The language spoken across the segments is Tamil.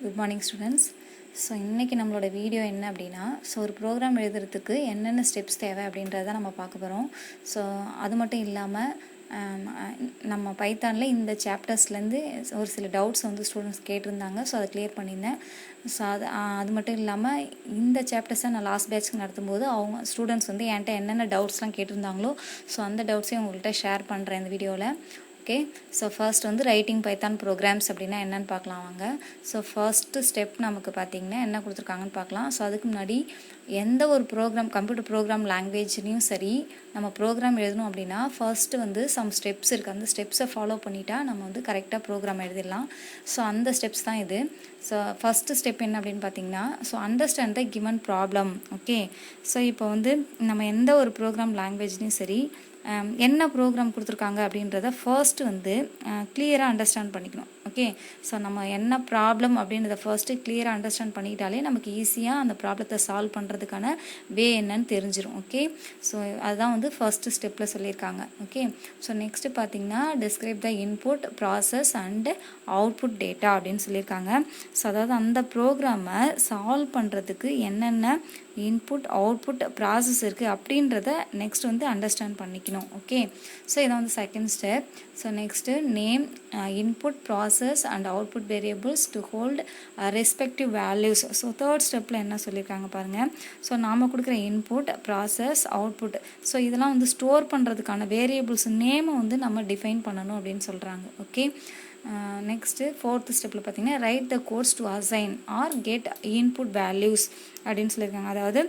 Good morning students. ஸோ இன்றைக்கி நம்மளோட வீடியோ என்ன அப்படின்னா, ஸோ ஒரு ப்ரோக்ராம் எழுதுறதுக்கு என்னென்ன ஸ்டெப்ஸ் தேவை அப்படின்றத நம்ம பார்க்க போகிறோம். ஸோ அது மட்டும் இல்லாமல் நம்ம பைத்தானில் இந்த சாப்டர்ஸ்லேருந்து ஒரு சில டவுட்ஸ் வந்து ஸ்டூடெண்ட்ஸ் கேட்டிருந்தாங்க. ஸோ அதை கிளியர் பண்ணியிருந்தேன். ஸோ அது மட்டும் இல்லாமல் இந்த சாப்டர்ஸை நான் லாஸ்ட் பேட்ச்க்கு நடத்தும்போது அவங்க ஸ்டூடெண்ட்ஸ் வந்து என்கிட்ட என்னென்ன டவுட்ஸ்லாம் கேட்டிருந்தாங்களோ ஸோ அந்த டவுட்ஸையும் உங்கள்கிட்ட ஷேர் பண்ணுறேன் இந்த வீடியோவில். ஓகே, ஸோ ஃபர்ஸ்ட் வந்து ரைட்டிங் பைத்தான் ப்ரோக்ராம்ஸ் அப்படின்னா என்னென்னு பார்க்கலாம் வாங்க. ஸோ ஃபர்ஸ்ட்டு ஸ்டெப் நமக்கு பார்த்திங்கன்னா என்ன கொடுத்துருக்காங்கன்னு பார்க்கலாம். ஸோ அதுக்கு முன்னாடி எந்த ஒரு கம்ப்யூட்டர் ப்ரோக்ராம் லாங்குவேஜ்லேயும் சரி நம்ம ப்ரோக்ராம் எழுதணும் அப்படின்னா ஃபர்ஸ்ட்டு வந்து சம் ஸ்டெப்ஸ் இருக்குது. அந்த ஸ்டெப்ஸை ஃபாலோ பண்ணிட்டா நம்ம வந்து கரெக்டாக ப்ரோக்ராம் எழுதிடலாம். ஸோ அந்த ஸ்டெப்ஸ் தான் இது. ஸோ ஃபஸ்ட்டு ஸ்டெப் என்ன அப்படின்னு பார்த்தீங்கன்னா, so understand the given problem. Okay, so இப்போ வந்து நம்ம எந்த ஒரு ப்ரோக்ராம் லாங்குவேஜ்லேயும் சரி என்ன ப்ரோக்ராம் கொடுத்துருக்காங்க அப்படின்றத ஃபர்ஸ்ட்டு வந்து கிளியராக அண்டர்ஸ்டாண்ட் பண்ணிக்கணும். ஓகே, ஸோ நம்ம என்ன ப்ராப்ளம் அப்படின்றத ஃபர்ஸ்ட்டு கிளியராக அண்டர்ஸ்டாண்ட் பண்ணிக்கிட்டாலே நமக்கு ஈஸியாக அந்த ப்ராப்ளத்தை சால்வ் பண்ணுறதுக்கான வே என்னன்னு தெரிஞ்சிடும். ஓகே, ஸோ அதுதான் வந்து ஃபர்ஸ்ட்டு ஸ்டெப்பில் சொல்லியிருக்காங்க. ஓகே, ஸோ நெக்ஸ்ட்டு பார்த்தீங்கன்னா describe the input process and output data அப்படின்னு சொல்லியிருக்காங்க. ஸோ அதாவது அந்த ப்ரோக்ராமை சால்வ் பண்ணுறதுக்கு என்னென்ன இன்புட் அவுட்புட் ப்ராசஸ் இருக்குது அப்படின்றத நெக்ஸ்ட் வந்து அண்டர்ஸ்டாண்ட் பண்ணிக்கணும். ஓகே, ஸோ இதான் வந்து second step. So next name input process and output variables to hold respective values. So third ஸ்டெப்பில் என்ன சொல்லியிருக்காங்க பாருங்கள். ஸோ நாம் கொடுக்குற இன்புட் ப்ராசஸ் அவுட்புட் ஸோ இதெல்லாம் வந்து ஸ்டோர் பண்ணுறதுக்கான வேரியபிள்ஸ் நேமை வந்து நம்ம டிஃபைன் பண்ணணும் அப்படின்னு சொல்கிறாங்க. ஓகே, நெக்ஸ்ட்டு ஃபோர்த்து ஸ்டெப்பில் பார்த்தீங்கன்னா write the codes to assign or get input values அப்படின்னு சொல்லியிருக்காங்க. அதாவது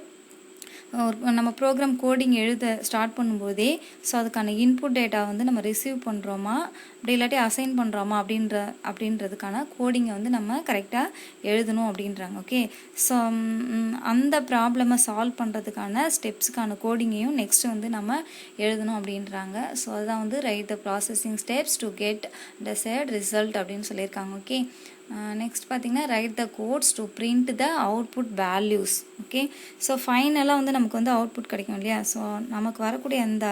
நம்ம ப்ரோக்ராம் கோடிங் எழுத ஸ்டார்ட் பண்ணும்போதே ஸோ அதுக்கான இன்புட் டேட்டா வந்து நம்ம ரிசீவ் பண்ணுறோமா அப்படி இல்லாட்டி அசைன் பண்ணுறோமா அப்படின்றதுக்கான கோடிங்கை வந்து நம்ம கரெக்டாக எழுதணும் அப்படின்றாங்க. ஓகே, ஸோ அந்த ப்ராப்ளமை சால்வ் பண்ணுறதுக்கான ஸ்டெப்ஸுக்கான கோடிங்கையும் நெக்ஸ்ட்டு வந்து நம்ம எழுதணும் அப்படின்றாங்க. ஸோ அதுதான் வந்து write the processing steps to get desired result அப்படின்னு சொல்லியிருக்காங்க. ஓகே, நெக்ஸ்ட் பார்த்தீங்கன்னா write the codes to print the output values. Okay, so ஃபைனலாக வந்து நமக்கு வந்து அவுட்புட் கிடைக்கும் இல்லையா. ஸோ நமக்கு வரக்கூடிய அந்த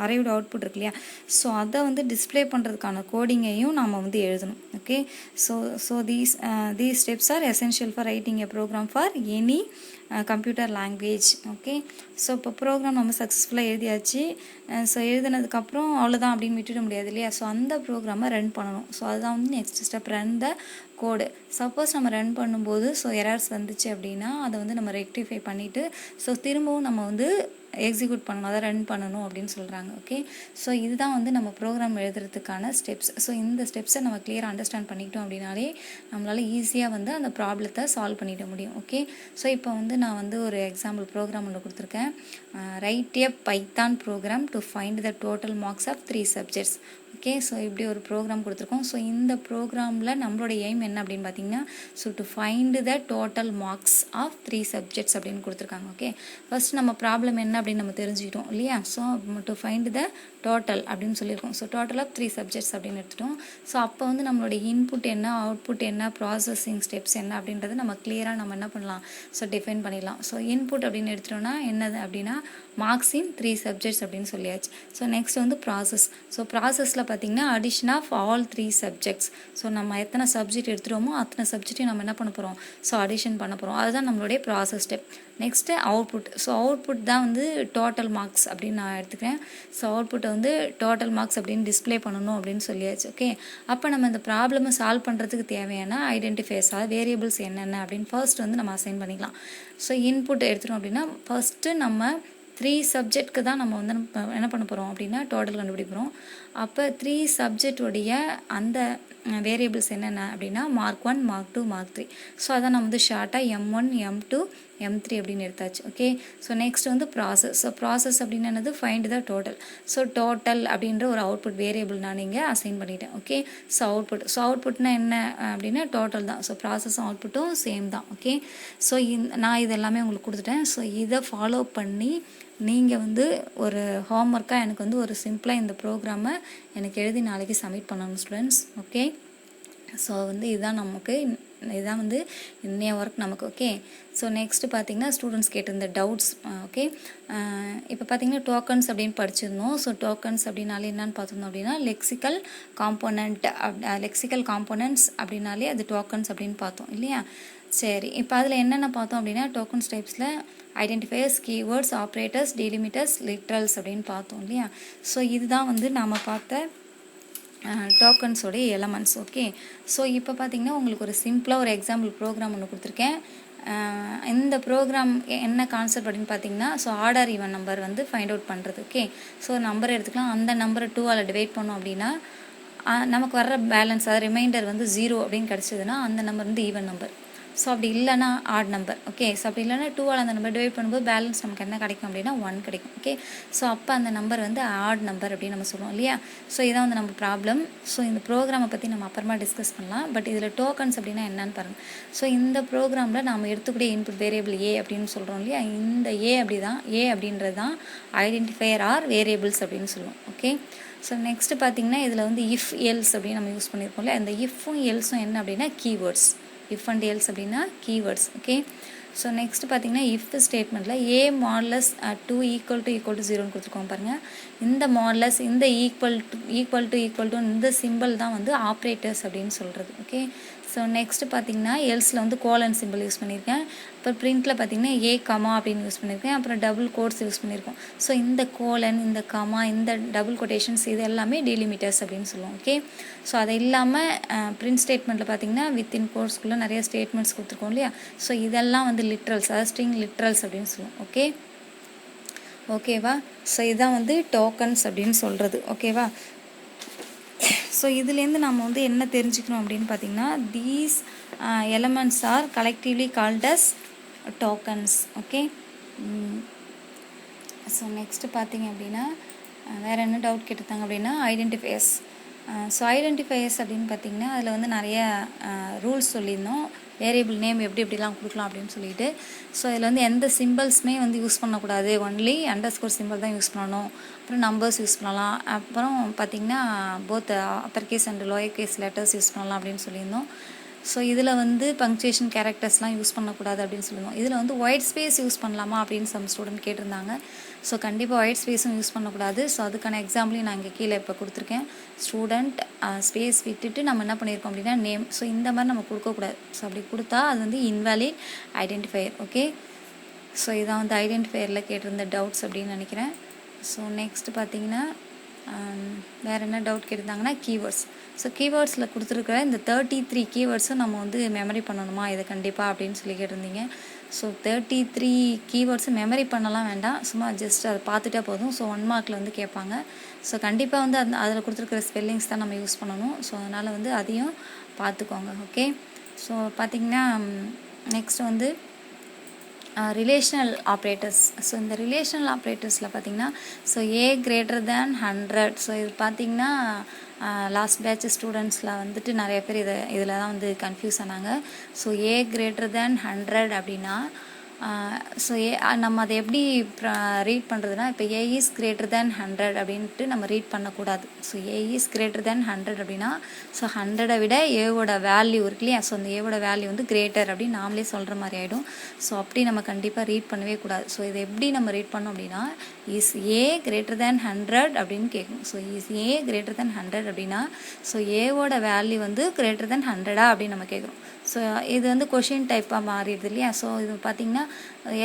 அரைவ்டு அவுட்புட் இருக்கு இல்லையா, ஸோ அதை வந்து டிஸ்பிளே பண்ணுறதுக்கான கோடிங்கையும் நாம் வந்து எழுதணும். Okay, so these steps are essential for writing a program for any computer language. Okay, so இப்போ ப்ரோக்ராம் நம்ம சக்ஸஸ்ஃபுல்லாக எழுதியாச்சு. ஸோ எழுதினதுக்கப்புறம் அவ்வளோதான் அப்படின்னு விட்டுட முடியாது இல்லையா. ஸோ அந்த ப்ரோக்ராமை ரன் பண்ணணும். ஸோ அதுதான் வந்து next step, run the code. Suppose நம்ம ரன் பண்ணும்போது ஸோ எரர்ஸ் வந்துச்சு அப்படின்னா அதை வந்து நம்ம ரெக்டிஃபை பண்ணிவிட்டு ஸோ திரும்பவும் நம்ம வந்து எக்ஸிக்யூட் பண்ணணும், அதை ரன் பண்ணணும் அப்படின்னு சொல்கிறாங்க. ஓகே, ஸோ இதுதான் வந்து நம்ம ப்ரோக்ராம் எழுதுறதுக்கான ஸ்டெப்ஸ். ஸோ இந்த ஸ்டெப்ஸை நம்ம கிளியராக அண்டர்ஸ்டாண்ட் பண்ணிக்கிட்டோம் அப்படின்னாலே நம்மளால் ஈஸியாக வந்து அந்த ப்ராப்ளத்தை சால்வ் பண்ணிட முடியும். ஓகே, ஸோ இப்போ வந்து நான் வந்து ஒரு எக்ஸாம்பிள் ப்ரோக்ராம் ஒன்று கொடுத்துருக்கேன். Write a Python program to find the total marks of 3 subjects. Okay, so இப்படி ஒரு ப்ரோக்ராம் கொடுத்துருக்கோம். ஸோ இந்த ப்ரோக்ராமில் நம்மளோட எய்ம் என்ன அப்படின்னு பார்த்தீங்கன்னா so to find the total marks of 3 subjects அப்படின்னு கொடுத்துருக்காங்க. ஓகே, ஃபர்ஸ்ட் நம்ம ப்ராப்ளம் என்ன அப்படின்னு நம்ம தெரிஞ்சுக்கிட்டோம் இல்லையா. So to find the total அப்படின்னு சொல்லியிருக்கோம். ஸோ டோட்டல் ஆஃப் 3 சப்ஜெக்ட்ஸ் அப்படின்னு எடுத்துட்டோம். ஸோ அப்போ வந்து நம்மளோட இன்புட் என்ன, அவுட்புட் என்ன, ப்ராசஸிங் ஸ்டெப்ஸ் என்ன அப்படின்றத நம்ம கிளியராக நம்ம என்ன பண்ணலாம், ஸோ டிஃபைன் பண்ணிடலாம். ஸோ இன்புட் அப்படின்னு எடுத்துட்டோம்னா என்னது அப்படின்னா மார்க்ஸ் இன் 3 சப்ஜெக்ட்ஸ் அப்படின்னு சொல்லியாச்சு. ஸோ நெக்ஸ்ட் வந்து ப்ராசஸ். ஸோ ப்ராசஸில் பார்த்தீங்கன்னா addition of all 3 subjects. So நம்ம எத்தனை சப்ஜெக்ட் எடுத்துகிறோமோ அத்தனை சப்ஜெக்டையும் நம்ம என்ன பண்ண போகிறோம், ஸோ அடிஷன் பண்ண போகிறோம். அதுதான் நம்மளுடைய process step. Next output. So output தான் வந்து டோட்டல் மார்க்ஸ் அப்படின்னு நான் எடுத்துக்கிறேன். ஸோ அவுட்புட்டை வந்து டோட்டல் மார்க்ஸ் அப்படின்னு டிஸ்பிளே பண்ணணும் அப்படின்னு சொல்லியாச்சு. ஓகே, அப்போ நம்ம இந்த ப்ராப்ளமை சால்வ் பண்ணுறதுக்கு தேவையான ஐடென்டிஃபைஸ் வேரியபிள்ஸ் என்னென்ன அப்படின்னு ஃபர்ஸ்ட் வந்து நம்ம அசைன் பண்ணிக்கலாம். ஸோ இன்புட் எடுத்துட்டோம் அப்படின்னா ஃபர்ஸ்ட்டு நம்ம 3 சப்ஜெக்ட்க்கு தான் நம்ம வந்து என்ன பண்ண போகிறோம் அப்படின்னா டோட்டல் கண்டுபிடிக்கிறோம். அப்போ 3 சப்ஜெக்டுடைய அந்த வேரியபிள்ஸ் என்னென்ன அப்படின்னா மார்க் 1, மார்க் 2, மார்க் 3. ஸோ அதை நம்ம வந்து ஷார்ட்டாக M1, M2, M3 அப்படின்னு எடுத்தாச்சு. ஓகே, ஸோ நெக்ஸ்ட் வந்து ப்ராசஸ். ஸோ ப்ராசஸ் அப்படின்னு என்னது find the total. So total அப்படின்ற ஒரு அவுட்புட் வேரியபிள் நான் இங்கே அசைன் பண்ணிட்டேன். ஓகே, ஸோ அவுட்புட்னா என்ன அப்படின்னா டோட்டல் தான். ஸோ ப்ராசஸும் அவுட்புட்டும் சேம் தான். ஓகே, ஸோ நான் இது எல்லாமே உங்களுக்கு கொடுத்துட்டேன். ஸோ இதை ஃபாலோ பண்ணி நீங்கள் வந்து ஒரு ஹோம்ஒர்க்காக எனக்கு வந்து ஒரு சிம்பிளாக இந்த ப்ரோக்ராமை எனக்கு எழுதி நாளைக்கு சப்மிட் பண்ணணும் ஸ்டூடெண்ட்ஸ். ஓகே, ஸோ வந்து இதுதான் நமக்கு இதுதான் வந்து இன்னைய ஒர்க் நமக்கு. ஓகே, ஸோ நெக்ஸ்ட்டு பார்த்திங்கன்னா ஸ்டூடெண்ட்ஸ் கேட்டிருந்த டவுட்ஸ். ஓகே, இப்போ பார்த்திங்கன்னா டோக்கன்ஸ் அப்படின்னு படிச்சிருந்தோம். ஸோ டோக்கன்ஸ் அப்படின்னாலே என்னென்னு பார்த்துருந்தோம் அப்படின்னா லெக்சிக்கல் காம்போனன்ட்ஸ் அப்படின்னாலே அது டோக்கன்ஸ் அப்படின்னு பார்த்தோம் இல்லையா. சரி, இப்போ அதில் என்னென்ன பார்த்தோம் அப்படின்னா டோக்கன்ஸ் டைப்ஸில் identifiers, keywords, operators, delimiters, literals அப்படின்னு பார்த்தோம் இல்லையா. ஸோ இதுதான் வந்து நாம் பார்த்த டோக்கன்ஸோடைய எலமெண்ட்ஸ். ஓகே, ஸோ இப்போ பார்த்திங்கன்னா உங்களுக்கு ஒரு சிம்பிளாக ஒரு எக்ஸாம்பிள் ப்ரோக்ராம் ஒன்று கொடுத்துருக்கேன். இந்த ப்ரோக்ராம் என்ன கான்செப்ட் அப்படின்னு பார்த்தீங்கன்னா ஸோ ஆர்டர் ஈவன் நம்பர் வந்து ஃபைண்ட் அவுட் பண்ணுறது. ஓகே, ஸோ நம்பர் எடுத்துக்கலாம். அந்த நம்பரை 2ஆல் டிவைட் பண்ணோம் அப்படின்னா நமக்கு வர்ற பேலன்ஸ் அதாவது ரிமைண்டர் வந்து 0 அப்படின்னு கிடச்சிதுன்னா அந்த நம்பர் வந்து ஈவன் நம்பர். ஸோ அப்படி இல்லைனா ஆட் நம்பர். ஓகே, ஸோ அப்படி இல்லைனா 2ஆல் அந்த நம்பர் டிவைட் பண்ணும்போது பேலன்ஸ் நமக்கு என்ன கிடைக்கும் அப்படின்னா 1 கிடைக்கும். ஓகே, ஸோ அப்போ அந்த நம்பர் வந்து ஆட் நம்பர் அப்படின்னு நம்ம சொல்லுவோம் இல்லையா. ஸோ இதான் வந்து நம்ம ப்ராப்ளம். ஸோ இந்த ப்ரோக்ராமை பற்றி நம்ம அப்புறமா டிஸ்கஸ் பண்ணலாம். பட் இதில் டோக்கன்ஸ் அப்படின்னா என்னன்னு பாருங்கள். ஸோ இந்த ப்ரோக்ராமில் நம்ம எடுத்துக்கூடிய இன்புட் வேரியபிள் ஏ அப்படின்னு சொல்கிறோம் இல்லையா. இந்த ஏ அப்படின்றது தான் ஐடென்டிஃபையர் ஆர் வேரியபிள்ஸ் அப்படின்னு சொல்லுவோம். ஓகே, ஸோ நெக்ஸ்ட்டு பார்த்திங்கன்னா இதில் வந்து இஃப் எல்ஸ் அப்படின்னு நம்ம யூஸ் பண்ணியிருக்கோம்ல. இந்த இஃப்பும் எல்ஸும் என்ன அப்படின்னா கீவேர்ட்ஸ். இஃப் அண்ட் எல்ஸ் அப்படின்னா கீவேர்ட்ஸ். ஓகே, ஸோ நெக்ஸ்ட் பார்த்திங்கன்னா இஃப் ஸ்டேட்மெண்ட்டில் ஏ மாடலஸ் 2 = 0ன்னு கொடுத்துருக்கோம் பாருங்கள். இந்த மாடலஸ் இந்த ஈக்குவல் டு இந்த சிம்பிள் தான் வந்து ஆப்ரேட்டர்ஸ் அப்படின்னு சொல்கிறது. ஓகே, ஸோ நெக்ஸ்ட்டு பார்த்திங்கன்னா எல்ஸில் வந்து கோலன் சிம்பிள் யூஸ் பண்ணியிருக்கேன். அப்புறம் பிரிண்ட்டில் பார்த்திங்கன்னா ஏ கமா அப்படின்னு யூஸ் பண்ணியிருக்கேன். அப்புறம் டபுள் கோட்ஸ் யூஸ் பண்ணியிருக்கோம். ஸோ இந்த கோலன், இந்த கமா, இந்த டபுள் கொட்டேஷன்ஸ் இது எல்லாமே டெலிமிட்டர்ஸ் அப்படின்னு சொல்லுவோம். ஓகே, ஸோ அது இல்லாமல் பிரிண்ட் ஸ்டேட்மெண்ட்டில் பார்த்திங்கன்னா வித்தின் கோட்ஸ்குள்ளே நிறைய ஸ்டேட்மெண்ட்ஸ் கொடுத்துருக்கோம் இல்லையா. ஸோ இதெல்லாம் வந்து லிட்ரல்ஸ், அதாவது ஸ்ட்ரிங் லிட்ரல்ஸ் அப்படின்னு சொல்லுவோம். ஓகே, ஓகேவா. ஸோ இதுதான் வந்து டோக்கன்ஸ் அப்படின்னு சொல்கிறது. ஓகேவா. ஸோ இதுலேருந்து நம்ம வந்து என்ன தெரிஞ்சுக்கணும் அப்படின்னு பார்த்திங்கன்னா these elements are collectively called as tokens. Okay, so next பார்த்திங்க அப்படின்னா வேறு என்ன டவுட் கேட்டிருந்தாங்க அப்படின்னா ஐடென்டிஃபையர்ஸ். ஸோ ஐடென்டிஃபையர்ஸ் அப்படின்னு பார்த்திங்கன்னா அதில் வந்து நிறைய ரூல்ஸ் சொல்லியிருந்தோம். வேரியபிள் நேம் எப்படிலாம் கொடுக்கலாம் அப்படின்னு சொல்லிட்டு. ஸோ இதில் வந்து எந்த சிம்பிள்ஸுமே வந்து யூஸ் பண்ணக்கூடாது, ஒன்லி அண்டர்ஸ்கோர் சிம்பிள் தான் யூஸ் பண்ணணும். அப்புறம் நம்பர்ஸ் யூஸ் பண்ணலாம். அப்புறம் பார்த்திங்கன்னா both upper case and lower case letters use பண்ணலாம் அப்படின்னு சொல்லியிருந்தோம். ஸோ இதில் வந்து பங்க்சுவேஷன் கேரக்டர்ஸ்லாம் யூஸ் பண்ணக்கூடாது அப்படின்னு சொல்லுவோம். இதில் வந்து ஒயிட் ஸ்பேஸ் யூஸ் பண்ணலாமா அப்படின்னு சம் ஸ்டூடெண்ட் கேட்டிருந்தாங்க. ஸோ கண்டிப்பாக ஒயிட் ஸ்பேஸும் யூஸ் பண்ணக்கூடாது. ஸோ அதுக்கான எக்ஸாம்பிளையும் நான் இங்கே கீழே இப்போ கொடுத்துருக்கேன். ஸ்டூடெண்ட் ஸ்பேஸ் விட்டுட்டு நம்ம என்ன பண்ணியிருக்கோம் அப்படின்னா நேம். ஸோ இந்த மாதிரி நம்ம கொடுக்கக்கூடாது. ஸோ அப்படி கொடுத்தா அது வந்து இன்வேலிட் ஐடென்டிஃபையர். ஓகே, ஸோ இதான் வந்து ஐடென்டிஃபையரில் கேட்டிருந்த டவுட்ஸ் அப்படின்னு நினைக்கிறேன். ஸோ நெக்ஸ்ட்டு பார்த்திங்கன்னா வேறு என்ன டவுட் கேட்டிருந்தாங்கன்னா கீவேர்ட்ஸ். ஸோ கீவேர்ட்ஸில் கொடுத்துருக்குற இந்த 33 கீவேர்ட்ஸும் நம்ம வந்து மெமரி பண்ணணுமா இதை கண்டிப்பாக அப்படின்னு சொல்லி கேட்டிருந்தீங்க. ஸோ 33 கீவேர்ட்ஸு மெமரி பண்ணலாம் வேண்டாம், சும்மா ஜஸ்ட் அதை பார்த்துட்டா போதும். ஸோ 1 மார்க்கில் வந்து கேட்பாங்க. ஸோ கண்டிப்பாக வந்து அதில் கொடுத்துருக்குற ஸ்பெல்லிங்ஸ் தான் நம்ம யூஸ் பண்ணணும். ஸோ அதனால் வந்து அதையும் பார்த்துக்கோங்க. ஓகே, ஸோ பார்த்திங்கன்னா நெக்ஸ்ட் வந்து ரிலேஷனல் ஆப்ரேட்டர்ஸ். ஸோ இந்த ரிலேஷனல் ஆப்ரேட்டர்ஸில் பார்த்திங்கன்னா ஸோ ஏ கிரேட்டர் தேன் 100. ஸோ இது பார்த்திங்கன்னா லாஸ்ட் பேட்ச் ஸ்டூடெண்ட்ஸில் வந்துட்டு நிறைய பேர் இதில் தான் வந்து கன்ஃபியூஸ் ஆனாங்க. ஸோ ஏ கிரேட்டர் தேன் 100 அப்படின்னா ஸோ நம்ம அதை எப்படி ரீட் பண்ணுறதுனா இப்போ ஏ இஸ் கிரேட்டர் தேன் 100 அப்படின்ட்டு நம்ம ரீட் பண்ணக்கூடாது. So A is greater than 100 அப்படின்னா ஸோ 100 விட ஏவோட வேல்யூ இருக்கு இல்லையா. ஸோ அந்த ஏவோட வேல்யூ வந்து கிரேட்டர் அப்படின்னு நாமளே சொல்கிற மாதிரி ஆகிடும். ஸோ அப்படி நம்ம கண்டிப்பாக ரீட் பண்ணவே கூடாது. ஸோ இதை எப்படி நம்ம ரீட் பண்ணோம் அப்படின்னா இஸ் ஏ கிரேட்டர் தேன் 100 அப்படின்னு கேட்கும். So is a greater than 100 அப்படின்னா ஸோ ஏவோட வேல்யூ வந்து கிரேட்டர் தேன் 100 அப்படின்னு நம்ம கேட்குறோம். ஸோ இது வந்து கொஷின் டைப்பாக மாறிடுது இல்லையா. ஸோ இது பார்த்திங்கன்னா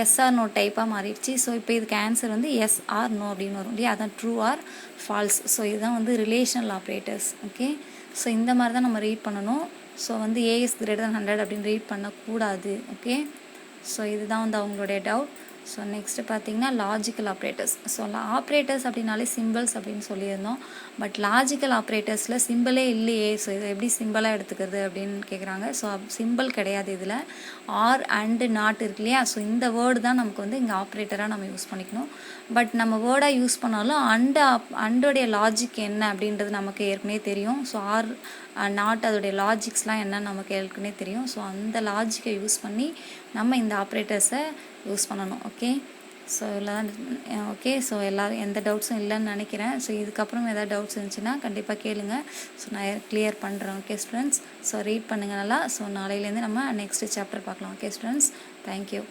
எஸ் ஆர் நோ டைப்பாக மாறிடுச்சு. ஸோ இப்போ இதுக்கு ஆன்சர் வந்து எஸ் ஆர் நோ அப்படின்னு வரும் இல்லையா. அதான் ட்ரூ ஆர் ஃபால்ஸ். ஸோ இதுதான் வந்து ரிலேஷனல் ஆப்ரேட்டர்ஸ். ஓகே, ஸோ இந்த மாதிரி தான் நம்ம ரீட் பண்ணணும். ஸோ வந்து ஏ இஸ் கிரேட்டர் தேன் 100 அப்படின்னு ரீட் பண்ணக்கூடாது. ஓகே, ஸோ இதுதான் வந்து அவங்களுடைய டவுட். ஸோ நெக்ஸ்ட்டு பார்த்திங்கன்னா லாஜிக்கல் ஆப்ரேட்டர்ஸ். ஸோ ஆப்ரேட்டர்ஸ் அப்படின்னாலே சிம்பிள்ஸ் அப்படின்னு சொல்லியிருந்தோம். பட் லாஜிக்கல் ஆப்ரேட்டர்ஸில் சிம்பிளே இல்லையே. ஸோ இதை எப்படி சிம்பிளாக எடுத்துக்கிறது அப்படின்னு கேட்குறாங்க. ஸோ சிம்பிள் கிடையாது இதில். ஆர் அண்டு நாட் இருக்கு இல்லையா. ஸோ இந்த வேர்டு தான் நமக்கு வந்து இங்கே ஆப்ரேட்டராக நம்ம யூஸ் பண்ணிக்கணும். பட் நம்ம வேர்டாக யூஸ் பண்ணாலும் அண்டோடைய லாஜிக் என்ன அப்படின்றது நமக்கு ஏற்கனவே தெரியும். ஸோ ஆர் நாட் அதோடைய லாஜிக்ஸ்லாம் என்னன்னு நமக்கு ஏற்கனவே தெரியும். ஸோ அந்த லாஜிக்கை யூஸ் பண்ணி நம்ம இந்த ஆப்ரேட்டர்ஸை யூஸ் பண்ணணும். ஓகே, ஸோ எல்லாம் ஓகே. ஸோ எல்லோரும் எந்த டவுட்ஸும் இல்லைன்னு நினைக்கிறேன். ஸோ இதுக்கப்புறம் ஏதாவது டவுட்ஸ் இருந்துச்சுன்னா கண்டிப்பாக கேளுங்க. ஸோ நான் கிளியர் பண்ணுறேன். Okay students. ஸோ ரீட் பண்ணுங்கள் நல்லா. ஸோ நாளையிலேருந்து நம்ம நெக்ஸ்ட்டு சாப்டர் பார்க்கலாம். Okay students. தேங்க்யூ.